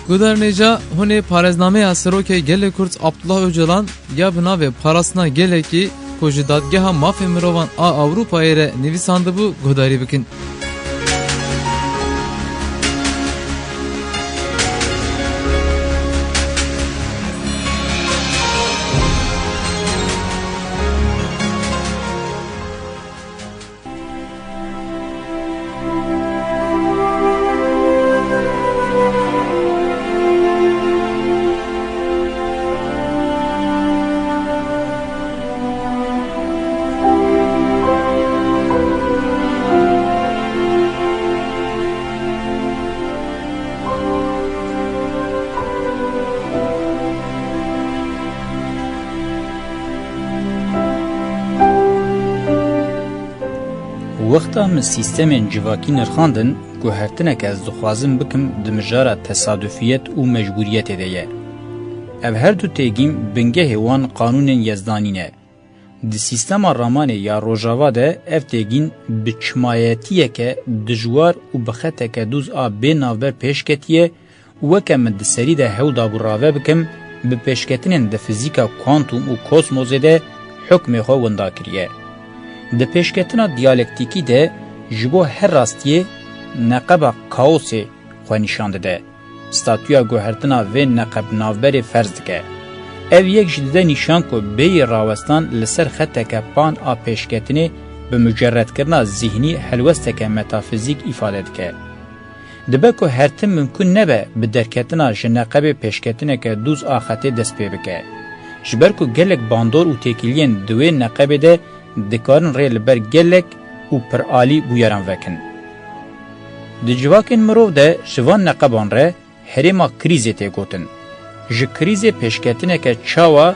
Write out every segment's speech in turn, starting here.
Guderneca hune parezname asroke gele Kurt Abdullah Öcalan ya bina ve parasına gele ki koji dadgeha mafya mirovan a Avrupa ere nivisandı bu gudari bikin. وقتا من سیستمین جواکی نرخاندن گوهرتنک از دخوازم بکم دمجارا تصادفیت و مجبوریت دیه. او هر دو تیگیم بنگه وان قانون یزدانینه. دی سیستم رامان یا روژاوا ده اف تیگین بچمایتیه که دجوار و بخطه که دوز بین نافبر پیشکتیه وکه من دی سری ده هو دابو راوه بکم به پیشکتنین ده فیزیکا کوانتوم و کوسموزه ده حکم خو وندا کریه. د پیشکتنا دیالکتیکی ده جبو هر راستیه نقبا کاوسه خو نشانده ده. ستاتویا گوهرتنا و نقب نافبر فرض دکه. او یک جدیده نشان که بی راوستان لسر خطه که پان آ پیشکتنی به مجرد کرنا ذهنی حلوسته که متافیزیک ifade دکه. دبه که هرتم ممکن نبه به درکتنا جنقب پیشکتنه که دوز آخطه دست پی بکه. جبر که گلک باندور و تکیلین دوی نقبه ده دکارن ریل بر گلک و پر آلی بویران وکن. د جواکن مروف ده شوان نقبان ره هریما کریزی تی گوتن. ج کریزی پیشکتنه که چاوا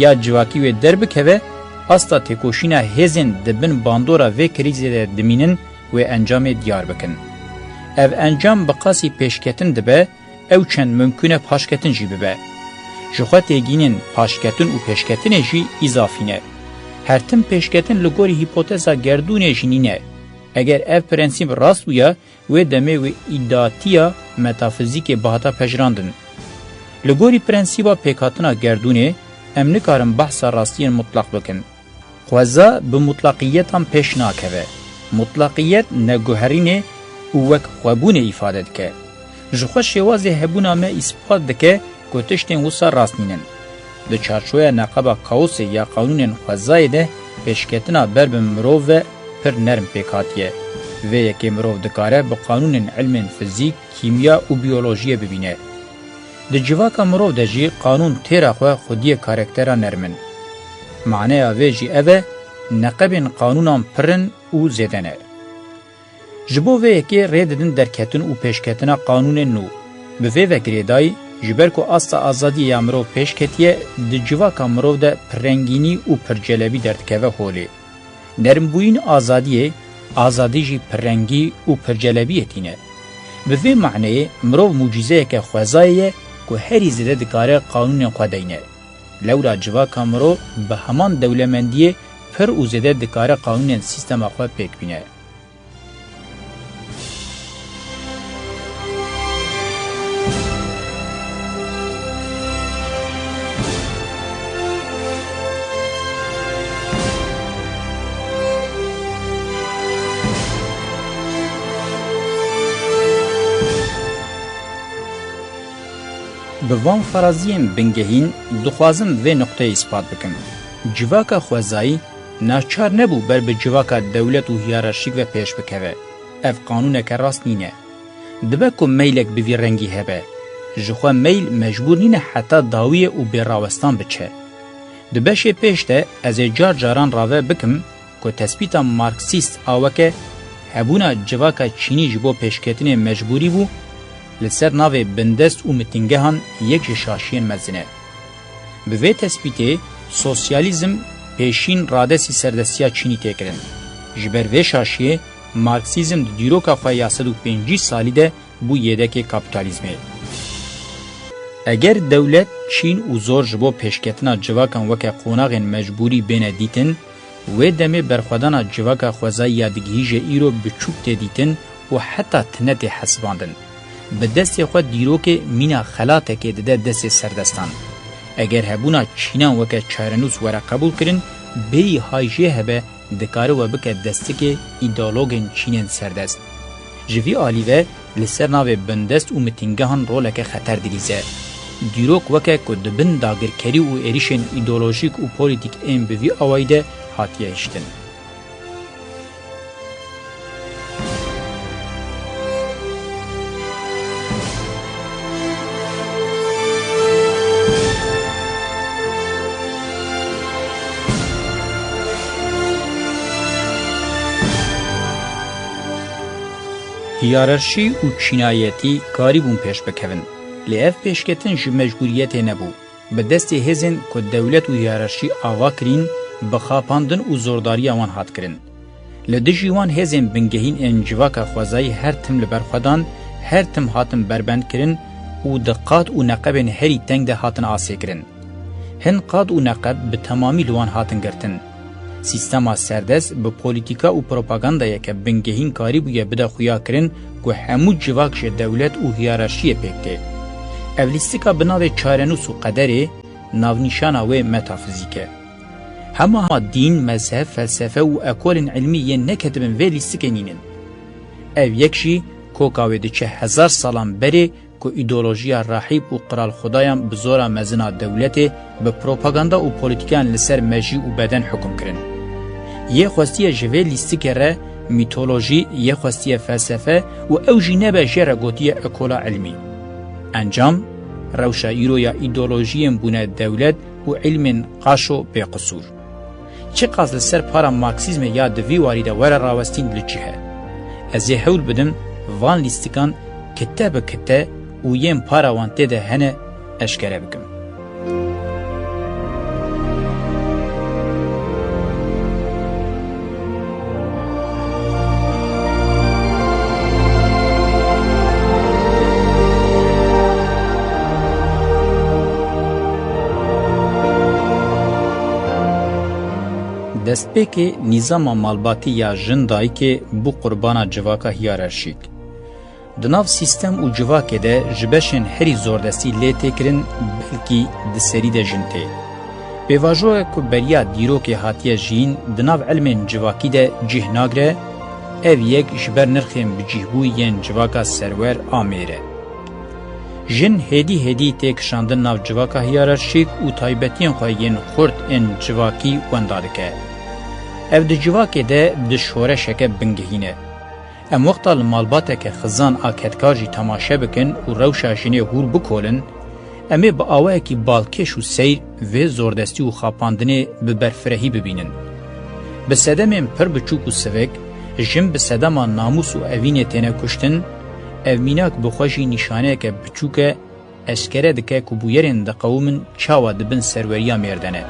یا جواکی و در بکوه استا تکوشینا هزین دبن باندورا و کریزی ده دمینن و انجام دیار بکن. او انجام بقاسی پیشکتن دبه او چند ممکنه پاشکتن جی ببه. جخوات ایگینن پاشکتن و پیشکتن جی اضافینه. هرتم پیشکتن لگوری هیپوتزا گردونه جنینه. اگر اف پرنسیب راست ویا و دمه و ایداتیا متافیزیک باهتا پجراندن. لگوری پرنسیبا پیکاتنا گردونه امن کارم بحثا راستین مطلق بکن. خوازا به مطلقیت هم پیش ناکوه. مطلقیت نگوهرینه و وک خوابونه ifade دکه. جخوا شوازه هبونا ما اثبات دکه گوتشتین وسا راست نینن. د چارچوبه نقبه کاوس یا قانون خوازای ده پیشکتنا بر به مروف پر نرم پیکاتیه و یکی مروف دکاره به قانون علم فیزیک، کیمیا و بیولوژی ببینه. د جواکا مروف ده جی قانون تیره خواه خودی کارکتره نرمن. معنی اوه جی اوه نقبین قانونان پرن و زیدنه. جبو و یکی ریددن درکتن و پیشکتنا قانون نو. به و گریدای جبر کو استا ازادی یا مرو پیشکتیه د جواکا مرو ده پرنگینی او پرجلبی درتکوه هولی. نرمبوین آزادی جی پرنگی او پرجلبیتینه. به وی معنی مرو موجزه که خوزایه که هری زده دکاره قانون خودینه. لورا جواکا مرو به همان دولمندیه پر او زده دکاره قانون سیستم خود پیک بینه. به وان فرازیم بنگهین دخوازم و نقطه اثبات بکن. جواکا خوازایی ناچار نبو بر به جواکا دولت و هیرارشیک و پیش بکوه. اف قانون که راست نینه. دبه که میلک بوی رنگی هبه. جخوا میل مجبور نینه حتی داویه و بیراوستان بچه. دبه شه پیشته از جار جاران راوه بکم که تثبیت مارکسیست آوکه هبونا جواکا چینی جبو پیشکتن مجبوری بو لسر ناوی بندست و متنگهان یک شاشین مزنه. به وی تثبیته سوسیالیزم پیشین رادسی سردستیا چینی تکرن. جبر وی شاشیه مارکسیزم دیروکا خواه یاسد و 5 سالی ده بو یدک کپیتالیزمه. اگر دولت چین و زور جبو پیشکتنا جواکان وکه قوناغین مجبوری بینه دیتن و دمه برخودانا جواکا خوزای یادگیج ایرو بچوک دیتن و حتی تنت حسباندن. به دست خود دیروک مینا خلاته که ده دست سردستان. اگر هبونا چینان وکه چارنوس ورا قبول کرن بری هایجه هبه دکاره و بکه دسته که ایدالوگن چینن سردست. جوی آلیوه لسر ناوه بندست و متینگهان رولک خطر دلیزه. دیروک وکه که دبن داگرکری و ایریشن ایدولوژیک و پولیتیک این بوی آوایده حاتیه اشتن. هیرارشی و چینایتی کاری بون پیش بکوین. لیف پیشکتن جی مجبوریت نبو. به دست هزین که دولت و هیرارشی آوا کرین بخاپاندن و زورداری آوان هات کرن. لدجیوان هزین بنگهین انجواک خوازایی هر تم لبرخودان هر تم هاتن بربند کرن و دقات و نقبن هری تنگ ده هاتن آسی کرن. هن قاد و نقب به تمامی لوان هاتن گرتن. سیستما سردست به پولیتیکا و پروپاگاندای که بنگهین کاری بویا بده خویا کرن که همو جواکش دولت و هیرارشی پکته. اولیستیکا بناوه چارنوس و قدره ناونیشانا و متافیزیکه. همه دین، مذهب، فلسفه و اکول علمی یه نکتبن وی لیستیکه نینن. او یکشی کوکاوه ده چه 1000 سالان بره که ایدولوژیا راحیب و قرال خدایان بزورا مزنا دولت به پروپاگاندا و پولیتیکان لسر مجی و بدن حکم کرن. یه خواستی جوه لیستیکه ره میتولوژی، یه خواستی فلسفه و او جینبه جره گوتی اکولا علمی. انجام روشا ایرو یا ایدولوژی بونه دولت و علم قاشو به قصور. چه قاس لسر پارا مارکسیزم یا دوی وارده ور راوستین لجهه. از یه حول بدم وان لیستیکان کته به کته و یم پارا وانته ده هنه اشکره بکم. دستپیک نظام مالباتی یا جندایی که بو قربانا جواکا هیرارشیک. دناف سیستم و جواکه ده جبشن هری زوردستی لیته کرن بلکی دسری ده جنته. به واجوه که بریا دیرو که هاتیه جین دناف علم جواکی ده جه ناگره او یک جبر نرخیم بجیهبوی ین جواکا سرور آمیره. جن هدی تکشاندن ناف جواکا هیرارشیک و تایبتین خواهین خورد این جواکی وندادکه. او ده جواکه ده دشوره شکه بنگهینه. ام وقتا لمالباته که خزان آکتکاجی تماشه بکن و روشا جنه هور بکولن، امه با آوه که بالکش و سیر و زوردستی و خاپاندنه ببرفرهی ببینن. به سدم پر بچوک و سوک، جن به سدم ناموس و اوین تینه کشتن، او میناک بخوشی نشانه که بچوکه اشکره دکه کبویرین ده قومن چاوا دبن سروریا میردنه.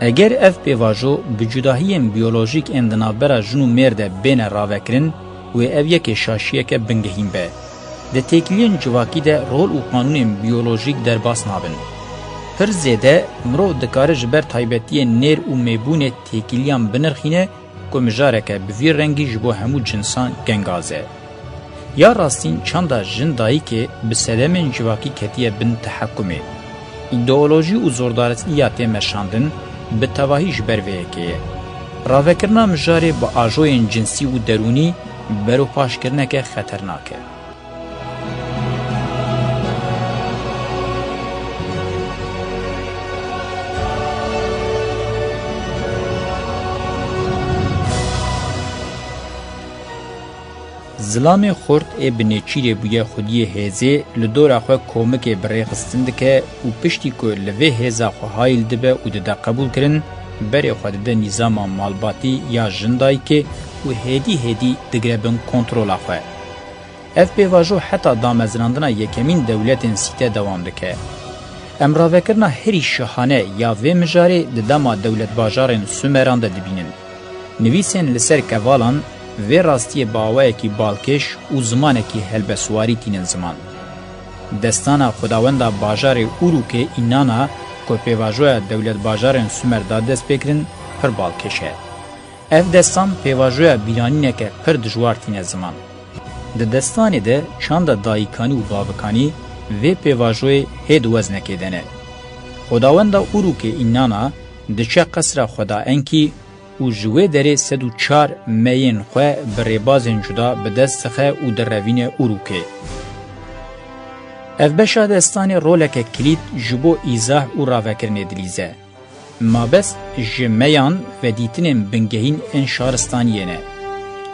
اگر اف پیواجو بجداهیم بیولوژیک اندنابرا جنو مرده بین راوکرن و او یک شاشیه که بنگهیم به. ده تکلین جواکی ده رول و قانون بیولوژیک در باس نابن. پر زیده مرو دکاره جبر تایبتی نیر و میبون تکلیان بنرخینه که مجاره که بویر رنگی جبو همو جنسان گنگازه. یا راستین چاندا جندایی که به سلم جواکی کتیه بن تحکمه. ایدئولوژی و زوردارتیاتی مرشاندن به تواهیش برویه که راوکرنا مجاره با آجوین جنسی و درونی برو پاش کرنه که خطرناکه. زلام خورد ابن چیره بویا خودی هزه لدور خواه کومک بره خستند که و پشتی که لوه هزا خواه هایل دبه و دده قبول کرن بره خود ده نظام مالباتی یا جندایی که و هدی دگربن کنترول خواه. اف بیواجو حتی دامزراندنا یکمین دولت سیته دوام دکه. امراوه کرنا هری شهانه یا وی مجاره ددما دولت باجارن سومران ده دبینن. نویسن لسر کوالان و راستی باوه کی بالکش و زمانه کی هلبسواری تینن زمان. دستانا خداوندا باجار اورو که اینانا که پیواجوه دولت باجارن سومر دادست بکرن پر بالکشه. اف دستان پیواجوه بیرانینه که پر دجوار تینه زمان. د دستانê de çanda dayîkanî û bavikanî vê pêvajoyê hê di weznekê de ne. Xwedawenda Urukê înnana diçe qesra xwedaenkî û ji wê derê 104 meyên xwe bi rêbazên cuda bi dest dixe û direvîne Urukê. Ev beşa destanê roleke kilît ji bo îzah û ravekirinê dilîze. Mabest ji meyan ve dîtinên bingehîn ên şaristaniyê ne.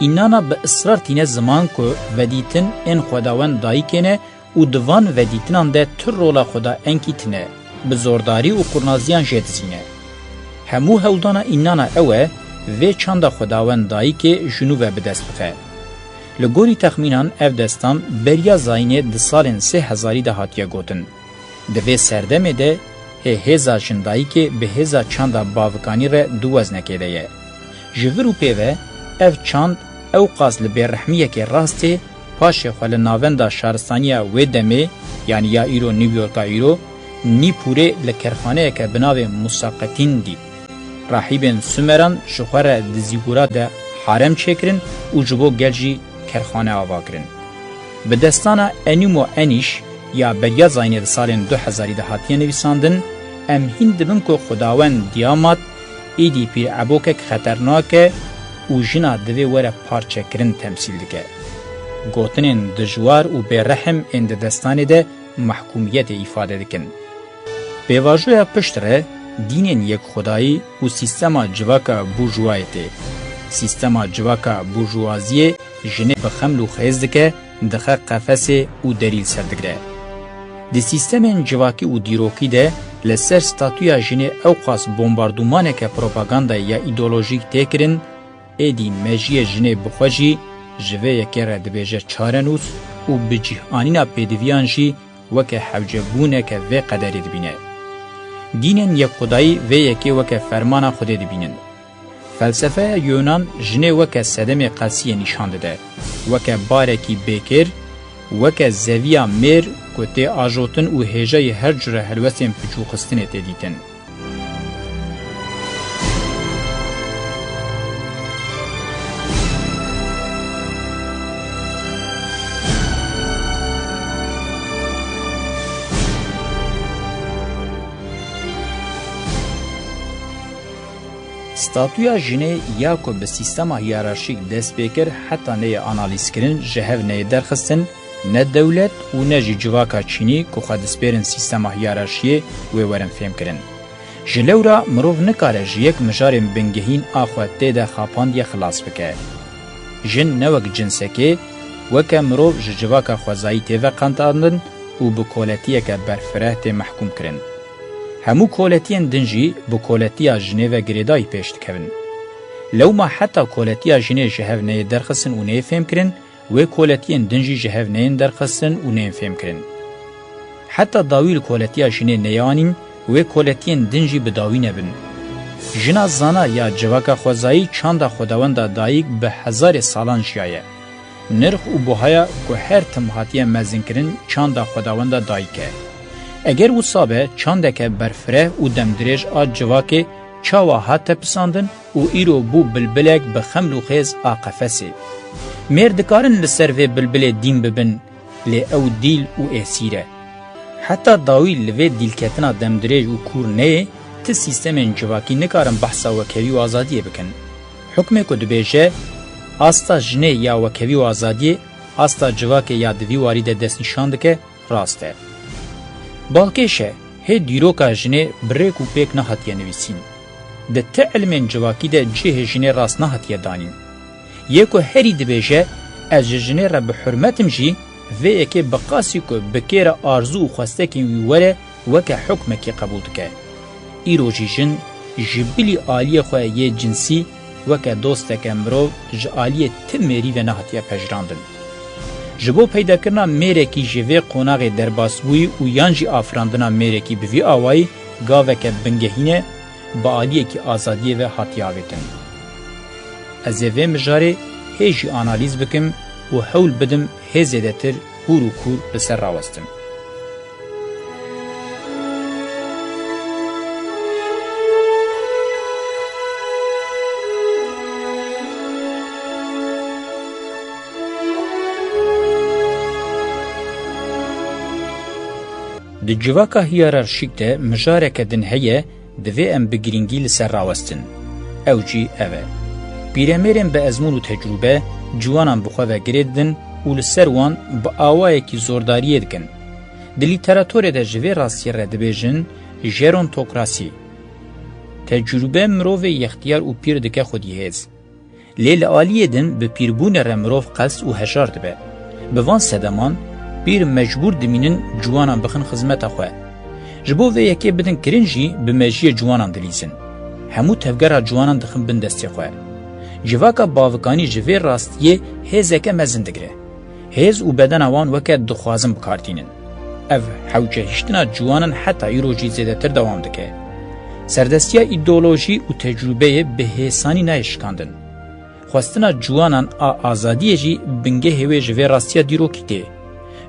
İnnana bi ısrar tîne ziman ku vedîtin ên xwedawend dayîkê ne û di van vedîtinan de tir rola xwedaenkî tune, bi zordarî û qurnaziyan jê dizîne. Hemû hewldana înnana ew e vê çanda xwedawend dayîkê ji nû ve bi dest bixe. Li gorî texmînan ev destan beriya zayînê di salên 3000 de hatiye gotin. Di vê serdemê de hêza jindayîkê bi hêza çanda bavikanî re du weznekê de ye. Ji vir û pêve ev çand ew qas li bêrehmiyekê rastê paşê xwe li navenda şaristaniya wê demê yanî ya îro New Yorka îro Nîpûrê li kerxaneyeke bi navê Musaqetîn dît. Rahîbên Sümeran ji xwe re di zîgûra de harem çêkirin û ji bo gel jî kerxane ava kirin. Bi destana Enîmo Enîş ya beriya zayînê di salên 2000 de hatiye nivîsandin, em hîn dibin ku Xwedawend Diyamat êdî pîrebokek xeternak e û jina divê were parçekirin temsîl dike. Gotinên dijwar û bêrehem ên di destanê de mahkûmiyetê îfade dikin. Pêvajoya pişt re dînên yekxwedayî û sîstema civaka burjwayê tê. Sîstema civaka burjwaziyê jinê bi xeml û xêz dike, dixe qefesê û derîl ser digre. Di sîstemên civakî û dîrokî de li ser statuya jinê ew qas bombardumaneke propagandayê ya îdeolojîk tê kirin, êdî mejiyê jinê bixwe jî ji vê yekê re dibêje çarenûs û bi cîhanîna pêdiviyan jî weke hewcebûneke vê qederê dibîne. Dînên yekxwedayî vê yekê weke fermana Xwedê dibînin. Felsefeya Yunan jinê weke sedemê qesiyê nîşan dide, weke barekî bêkêr, weke zeviya mêr ku tê ajotin û hêjeyê her cure helwestên piçûxistinê tê dîtin. Statuya jinê ya ku bi sîstema hiyerarşîk dest pêkir heta neyê analîzkirin ji hev neyê derxistin, ne dewlet û ne jî civaka Çînî ku xwe dispêrin sîstema hiyerarşiyê wê werin fêm kirin. Ji lewra mirov nikare ji yek mijarên bingehîn a xwe tê de xapandiye xilas bike. Jin ne wek cinsekê, weke mirov ji civaka xwezayî têve qentandin û bi koletiyeke berfireh tê mehkûm kirin. Hemû koletiyên din jî bi koletiya jinê ve girêdayî pêş dikevin. Lewma heta koletiya jinê ji hev neyê derxistin û neyê fêm kirin, wê koletiyên din jî ji hev neyên derxistin û neyên fêm kirin. Heta dawî li koletiya jinê neyanîn, wê koletiyên din jî bi dawî nebin. Jina zana ya civaka xwezayî çanda xwedawenda dayîk bi hezarê salan jiyaye. Nirx û buhaya ku her tim hatiye mezinkirin çanda xwedawenda dayîk e. Eger wisa be çandeke berfireh û demdirêj a civakê çawa hate pisandin û îro bû bilbilek bi xeml û xêz a qefesê. Mêr dikarin li ser vê bilbilê dîn bibin, lê ew dîl û esîr e. Heta dawî li vê dîlketina demdirêj û kûr neyê, ti sîstemên civakî nikarin behsa wekevî û azadiyê bikin. Hukmê ku dibêje, asta jinê ya wekevî û azadiyê, asta civakê ya di vî warî de destnîşan dike, rast e. Balkêşe, hê dîroka jinê birêk û pêk nehatiye nivîsîn. Di ti ilmên civakî de cihê jinê rast nehatiye danîn. Yê ku herî dibêje, ez ji jinê re bi hurmetim jî, vê yekê bi qasî ku bi kêra arzû û xwestekên wî were weke hukmekê qebûl dike. Îro jî jin, ji bilî aliyê xwe yê cinsî, weke dosteke mirov ji aliyê ti mêrî ve nehatiye pejrandin. Ji bo peydakirina mêrekî ji vê qonaxê derbasbûyî û yan jî afirandina mêrekî bi vî awayî gaveke bingehîne bi aliyekî azadiyê ve hatiye avêtin. Ez ê vê mijarê hê jî analîz bikim û hewl bidim hê zêdetir hûr û kûr li ser rawestim. د جواکا هیرارشیک ده مجارکه دن هیه دوی ام بگرینگی لسر راوستن. او جی اوه. پیرمیرن به ازمون و تجربه جوانان بخواه گریدن و لسر وان با آوائه کی زورداریه دکن. د لیتراتور ده جوی راستی ردبیجن ژرونتوکراسی. تجربه مروف یختیار و پیر دکه خودی هز. لیل آلیه دن به پیربون رمروف قلس و هشار دبه. بوان سدمان پیر مجبور دمینن جوانان بخن خدمت خواه. جبو و یکی بدن کرنجی به مجی جوانان دلیزن. همو تفگر جوانان دخن بندستی خواه. جواکا باوکانی جوی راستیه هزکه مزندگره. هز و بدن آوان وکه دخوازم بکارتینن. اف حوجه هشتنا جوانان حتی ایروجی زیده تر دوام دکه. سردستیا ایدئولوژی و تجربه به حسانی نایشکاندن. خواستنا جوانان آزادیه جی بنگه هوی جوی راستیا دیروکی ده.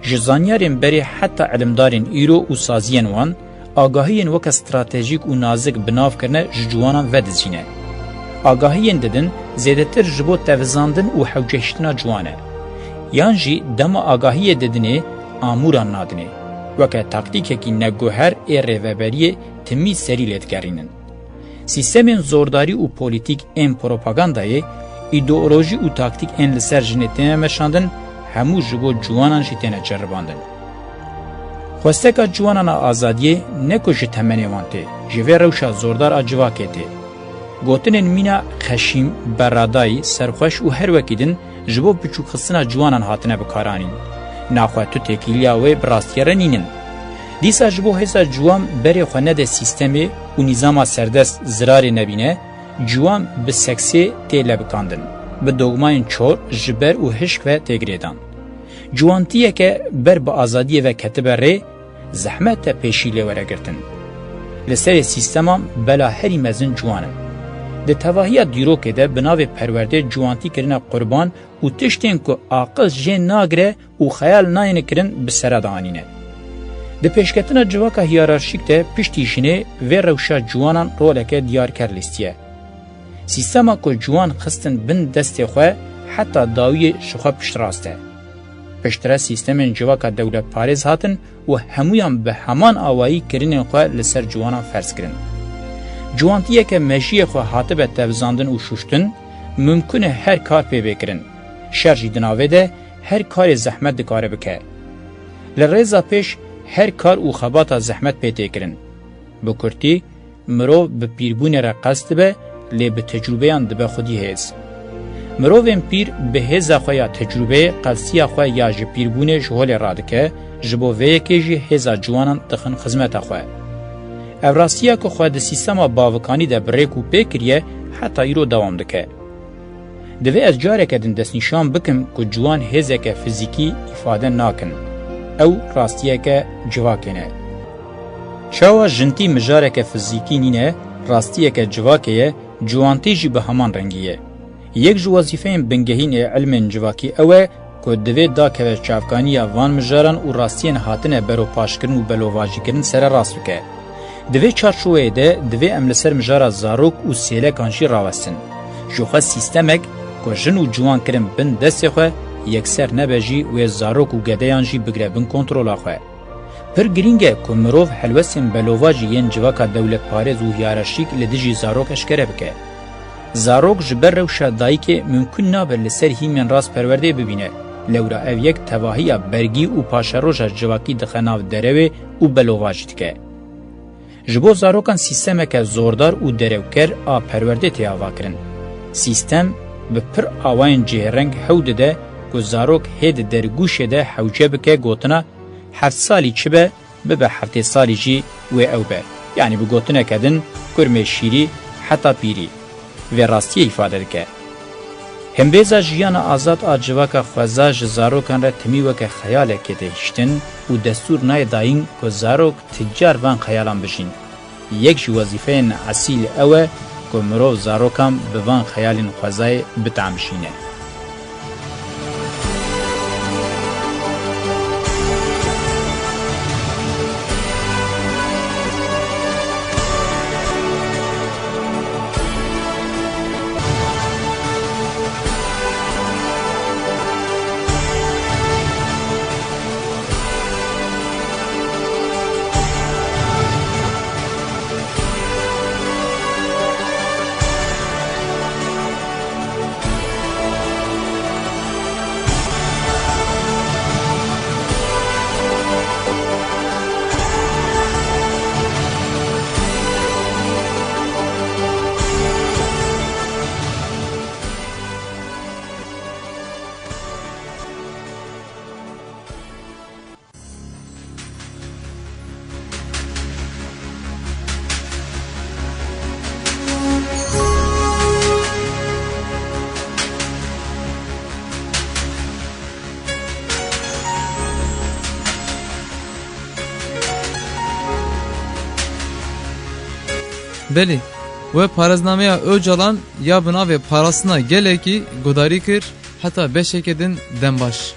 جزانیارین بری حتی علمدارین ایرو و سازین وان آگاهین وک استراتژیک و نازک بناف کرنه جوانان ودزینه. آگاهین ددن زیادتر جبو توزاندن و حوجهشتنا جوانه. یانجی دم آگاهی ددنه آموران نادنه. وک تاکتیک کی نگوهر ایروبریه تمی سری لدگرینن. سیستمین زورداری و پولیتیک ام پروپاگاندای ایدئولوژی و تاکتیک ان لسر جنتنه مشاندن همو جبو جوانان جتنه جرباندن. خوستکا جوانان آزادیه نکو جتمنی وانته جوه روشا زوردار آجواکه ته. گوتنین مینا خشیم برادای سرخوش و هر وکیدن جبو بچوک خصنا جوانان هاتنه بکارانین. ناخواه تو تکیلیا و براستیره نینن. دیسا جبو حسا جوان بری خوانه ده سیستمی و نظام سردست زرار نبینه جوان به سکسی تیله بکاندن. به دوگماین چور جبر و هشک و تگریدان. جوانتیه که بر با آزادی و کتبه ری زحمت پیشیله ورگرتن. لسر سیستما بلا هری مزن جوانن. ده تواهی دیروکه ده بناو پرورده جوانتی کرنه قربان و تشتین که آقل جن ناگره و خیال ناین کرن بسردانینه. ده پیشکتنا جواکا هیرارشیک ده پشتیشنه و روشا جوانان رولکه دیارکر لیستیه. سیستما که جوان خستن بن دست خواه حتی داوی شخوا پشتراسته. پشتره سیستمین جواکا دولت پارز هاتن و همویان به همان آوایی کرنین خواه لسر جوانان فرض کرن. جوانتیه که مجیه خواه حاطب تفزاندن و شوشتن ممکنه هر کار پی بکرن. شرجی دناوه ده هر کار زحمت دکاره بکه. لرزا پیش هر کار و خباتا زحمت پی تکرن. بکرتی مرو به پیربون را قصد به لی به تجربهان دبه خودی هیز. مرووین پیر به هزا خواه تجربه قلسی خواه یا جه پیربونه جهول رادکه جبو ویکی جه هزا جوانان دخن خزمت خواه. افراسیه که خواه ده سیستما باوکانی ده بریک و پیکریه حتی ایرو دوام دکه. دوی از جاره که دن دست نشان بکم که جوان هزا که فیزیکی افاده ناکن. او راستیه که جواکنه. شاوا جنتی مجاره که فیزیکی نینه راستیه که جواکیه جوانتی جی به همان رنگیه. یک جو وظیفه بنگهین علم جواکی اوه که دوی دا که چافکانی وان مجاران و راستین هاتنه برو پاشکرن و بلوواجی کرن سر راست بکه. دوی چارچوه ده دوی املسر مجارا زاروک و سیله کانشی راوستن. جوخه سیستمک که جن و جوان کرن بن دست خواه یکسر نبجی و زاروک و گدهیان جی بگره بن کنترولا خواه. پر گرینگه که مروف حلوسین بلوواجی ین جواکا دولت پارز و هیارشیک لدیجی زاروک اشکره بکه. زاروک جبر روشا دایی که ممکن نابر لسر هیمین راست پرورده ببینه. لورا او یک تواهی برگی و پاشروژا جواکی دخناو دروه و بلوواجید که. جبو زاروکان سیستم که زوردار و دروکر آ پرورده تیاوا کرن. سیستم به پر آواین جهرنگ حود ده که زاروک هید درگوش ده حوجه بکه گوتنا 7 سالی چه به 7 سالی جی و او به. یعنی به گوتنا کدن کرم شیری حتی پیری. و راستی ifade که هم بیزا جیان آزاد آجواکا خوزاج زاروکان را تمی وک خیال که دهشتن و دستور نای داین که زاروک تجار وان خیالان بشین. یک جو وظیفه اصیل اوه که مرو زاروکان به وان خیالین خوزای بتعمشینه. Belî ve parêznameya Öcalan ya bina ve parasına gelekî gudarî kir heta beşeke din dembaş.